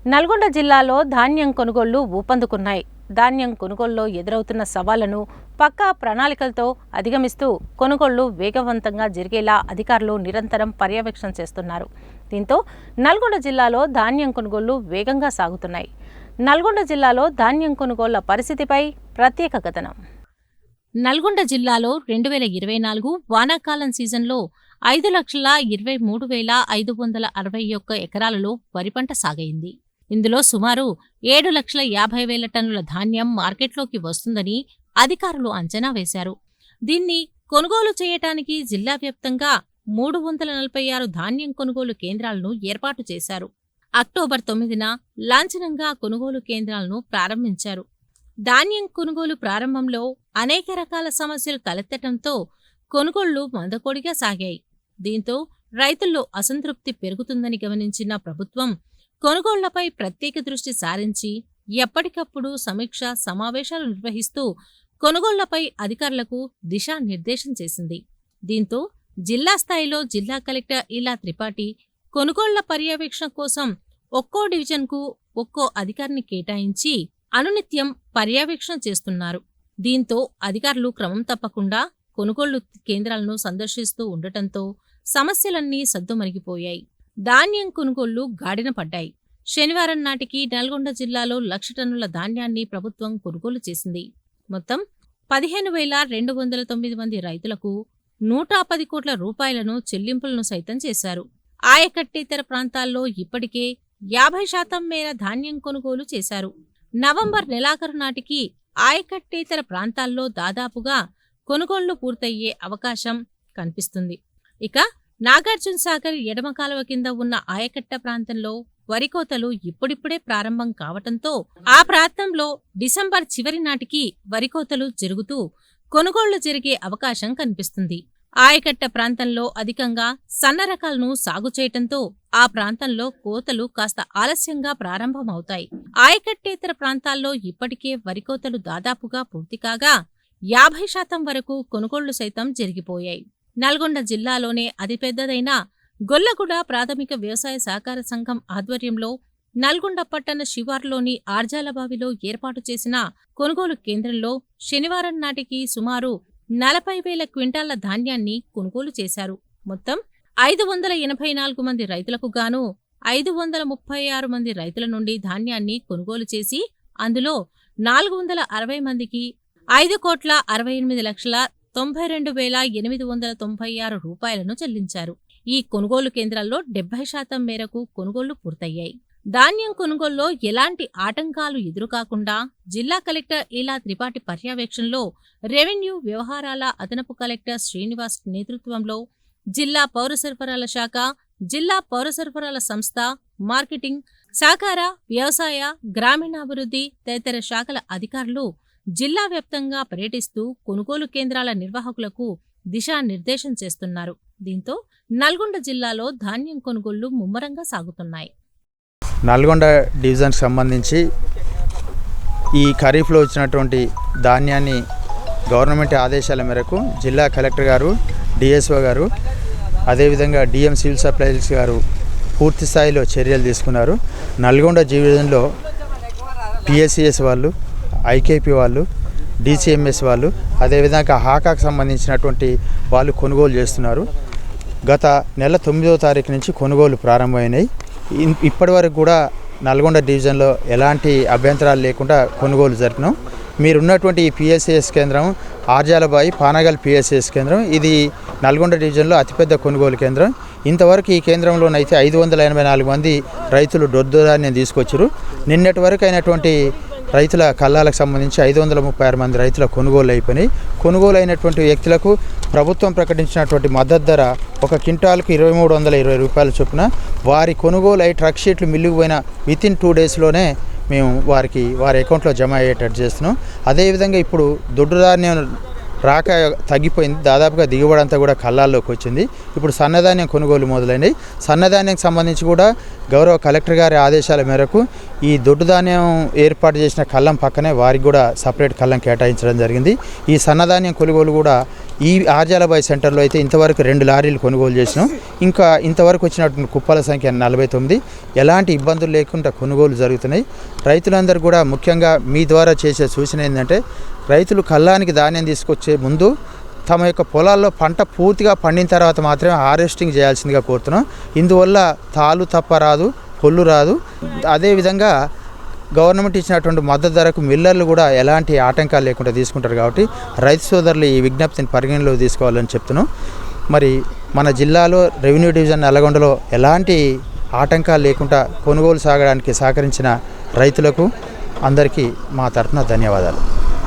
నల్గొండ జిల్లాలో ధాన్యం కొనుగోళ్లు ఊపందుకున్నాయి. ధాన్యం కొనుగోలులో ఎదురవుతున్న సవాళ్లను పక్కా ప్రణాళికలతో అధిగమిస్తూ కొనుగోళ్లు వేగవంతంగా జరిగేలా అధికారులు నిరంతరం పర్యవేక్షణ చేస్తున్నారు. దీంతో నల్గొండ జిల్లాలో ధాన్యం కొనుగోళ్లు వేగంగా సాగుతున్నాయి. నల్గొండ జిల్లాలో ధాన్యం కొనుగోళ్ల పరిస్థితిపై ప్రత్యేక కథనం. నల్గొండ జిల్లాలో 2024 వానాకాలం సీజన్లో 5,23,561 ఎకరాలలో వరి పంట సాగైంది. ఇందులో సుమారు 7,50,000 టన్నుల ధాన్యం మార్కెట్లోకి వస్తుందని అధికారులు అంచనా వేశారు. దీన్ని కొనుగోలు చేయటానికి జిల్లా వ్యాప్తంగా 346 ధాన్యం కొనుగోలు కేంద్రాలను ఏర్పాటు చేశారు. అక్టోబర్ 9న లాంఛనంగా కొనుగోలు కేంద్రాలను ప్రారంభించారు. ధాన్యం కొనుగోలు ప్రారంభంలో అనేక రకాల సమస్యలు తలెత్తడంతో కొనుగోళ్లు మందకొడిగా సాగాయి. దీంతో రైతుల్లో అసంతృప్తి పెరుగుతుందని గమనించిన ప్రభుత్వం కొనుగోళ్లపై ప్రత్యేక దృష్టి సారించి ఎప్పటికప్పుడు సమీక్ష సమావేశాలు నిర్వహిస్తూ కొనుగోళ్లపై అధికారులకు దిశానిర్దేశం చేసింది. దీంతో జిల్లా స్థాయిలో జిల్లా కలెక్టర్ ఇలా త్రిపాఠి కొనుగోళ్ల పర్యవేక్షణ కోసం ఒక్కో డివిజన్కు ఒక్కో అధికారిని కేటాయించి అనునిత్యం పర్యవేక్షణ చేస్తున్నారు. దీంతో అధికారులు క్రమం తప్పకుండా కొనుగోళ్లు కేంద్రాలను సందర్శిస్తూ ఉండటంతో సమస్యలన్నీ సద్దుమణిగిపోయాయి. ధాన్యం కొనుగోళ్లు గాడిన పడ్డాయి. శనివారం నాటికి నల్గొండ జిల్లాలో 1,00,000 టన్నుల ధాన్యాన్ని ప్రభుత్వం కొనుగోలు చేసింది. మొత్తం 15,209 మంది రైతులకు 110 కోట్ల రూపాయలను చెల్లింపులను సైతం చేశారు. ఆయకట్టేతర ప్రాంతాల్లో ఇప్పటికే 50% మేర ధాన్యం కొనుగోలు చేశారు. నవంబర్ నెలాఖరు నాటికి ఆయకట్టేతర ప్రాంతాల్లో దాదాపుగా కొనుగోళ్లు పూర్తయ్యే అవకాశం కనిపిస్తుంది. ఇక నాగార్జునసాగర్ ఎడమ కాలువ కింద ఉన్న ఆయకట్ట ప్రాంతంలో వరి కోతలు ఇప్పుడిప్పుడే ప్రారంభం కావటంతో ఆ ప్రాంతంలో డిసెంబర్ చివరి నాటికి వరి కోతలు జరుగుతూ కొనుగోళ్లు జరిగే అవకాశం కనిపిస్తుంది. ఆయకట్ట ప్రాంతంలో అధికంగా సన్న రకాలను సాగు చేయటంతో ఆ ప్రాంతంలో కోతలు కాస్త ఆలస్యంగా ప్రారంభమవుతాయి. ఆయకట్టేతర ప్రాంతాల్లో ఇప్పటికే వరి కోతలు దాదాపుగా పూర్తి కాగా 50% వరకు కొనుగోళ్లు సైతం జరిగిపోయాయి. నల్గొండ జిల్లాలోనే అతిపెద్దదైన గొల్లగూడ ప్రాథమిక వ్యవసాయ సహకార సంఘం ఆధ్వర్యంలో నల్గొండ పట్టణ శివార్లోని ఆర్జాలబావిలో ఏర్పాటు చేసిన కొనుగోలు కేంద్రంలో శనివారం నాటికి సుమారు 40,000 క్వింటాళ్ల ధాన్యాన్ని కొనుగోలు చేశారు. మొత్తం 584 మంది రైతులకు గాను 536 మంది రైతుల నుండి ధాన్యాన్ని కొనుగోలు చేసి అందులో 460 మందికి 5,68,92,896 రూపాయలను చెల్లించారు. ఈ కొనుగోలు కేంద్రాల్లో 70% మేరకు కొనుగోళ్లు పూర్తయ్యాయి. ధాన్యం కొనుగోల్లో ఎలాంటి ఆటంకాలు ఎదురుకాకుండా జిల్లా కలెక్టర్ ఇలా త్రిపాఠి పర్యవేక్షణలో రెవెన్యూ వ్యవహారాల అదనపు కలెక్టర్ శ్రీనివాస్ నేతృత్వంలో జిల్లా పౌర సరఫరాల శాఖ, జిల్లా పౌర సరఫరాల సంస్థ, మార్కెటింగ్, సహకార, వ్యవసాయ, గ్రామీణాభివృద్ధి తదితర శాఖల అధికారులు జిల్లా వ్యాప్తంగా పర్యటిస్తూ కొనుగోలు కేంద్రాల నిర్వాహకులకు దిశానిర్దేశం చేస్తున్నారు. దీంతో నల్గొండ జిల్లాలో ధాన్యం కొనుగోళ్లు ముమ్మరంగా సాగుతున్నాయి. నల్గొండ డివిజన్కి సంబంధించి ఈ ఖరీఫ్లో వచ్చినటువంటి ధాన్యాన్ని గవర్నమెంట్ ఆదేశాల మేరకు జిల్లా కలెక్టర్ గారు, డిఎస్ఓ గారు, అదేవిధంగా డిఎం సివిల్ సప్లైస్ గారు పూర్తి స్థాయిలో చర్యలు తీసుకున్నారు. నల్గొండ డివిజన్లో పిఎస్సిఎస్ వాళ్ళు, ఐకేపీ వాళ్ళు, డిసిఎంఎస్ వాళ్ళు, అదేవిధంగా హాకాకు సంబంధించినటువంటి వాళ్ళు కొనుగోలు చేస్తున్నారు. గత నెల 9వ తారీఖు నుంచి కొనుగోలు ప్రారంభమైనాయి. ఇప్పటి వరకు కూడా నల్గొండ డివిజన్లో ఎలాంటి అభ్యంతరాలు లేకుండా కొనుగోలు జరిపినాం. మీరున్నటువంటి ఈ పిఎస్సిఎస్ కేంద్రం ఆర్జాలబాయి పానగల్ పిఎస్సిఎస్ కేంద్రం, ఇది నల్గొండ డివిజన్లో అతిపెద్ద కొనుగోలు కేంద్రం. ఇంతవరకు ఈ కేంద్రంలోనైతే 584 మంది రైతులు దొడ్డుధాన్యం తీసుకొచ్చారు. నిన్నటి వరకు అయినటువంటి రైతుల కల్లాలకు సంబంధించి 536 మంది రైతుల కొనుగోలు అయిపోయినాయి. కొనుగోలు అయినటువంటి వ్యక్తులకు ప్రభుత్వం ప్రకటించినటువంటి మద్దతు ధర ఒక క్వింటాల్కు 2,320 రూపాయల చొప్పున వారి కొనుగోలు అయి ట్రక్ షీట్లు మిల్లుకు పోయిన వితిన్ 2 డేస్లోనే మేము వారి అకౌంట్లో జమ అయ్యేటట్టు చేస్తున్నాం. అదేవిధంగా ఇప్పుడు దొడ్డు ధాన్యం రాక తగ్గిపోయింది. దాదాపుగా దిగుబడి అంతా కూడా కల్లాల్లోకి వచ్చింది. ఇప్పుడు సన్నధాన్యం కొనుగోలు మొదలైనవి. సన్నధాన్యానికి సంబంధించి కూడా గౌరవ కలెక్టర్ గారి ఆదేశాల మేరకు ఈ దొడ్డు ధాన్యం ఏర్పాటు చేసిన కళ్ళం పక్కనే వారికి కూడా సపరేట్ కళ్ళం కేటాయించడం జరిగింది. ఈ సన్నధాన్యం కొనుగోలు కూడా ఈ ఆర్జాలబాయి సెంటర్లో అయితే ఇంతవరకు 2 లారీలు కొనుగోలు చేసినాం. ఇంకా ఇంతవరకు వచ్చినటువంటి కుప్పల సంఖ్య 49. ఎలాంటి ఇబ్బందులు లేకుండా కొనుగోలు జరుగుతున్నాయి. రైతులందరూ కూడా ముఖ్యంగా మీ ద్వారా చేసే సూచన ఏంటంటే రైతులు కళ్ళానికి ధాన్యం తీసుకొచ్చే ముందు తమ యొక్క పొలాల్లో పంట పూర్తిగా పండిన తర్వాత మాత్రమే హార్వెస్టింగ్ చేయాల్సిందిగా కోరుతున్నాం. ఇందువల్ల తాలు తప్ప రాదు, పొల్లు రాదు. అదేవిధంగా గవర్నమెంట్ ఇచ్చినటువంటి మద్దతు ధరకు మిల్లర్లు కూడా ఎలాంటి ఆటంకాలు లేకుండా తీసుకుంటారు. కాబట్టి రైతు సోదరులు ఈ విజ్ఞప్తిని పరిగణలోకి తీసుకోవాలని చెప్తున్నాం. మరి మన జిల్లాలో రెవెన్యూ డివిజన్ నల్లగొండలో ఎలాంటి ఆటంకాలు లేకుండా కొనుగోలు సాగడానికి సహకరించిన రైతులకు అందరికీ మా తరఫున ధన్యవాదాలు.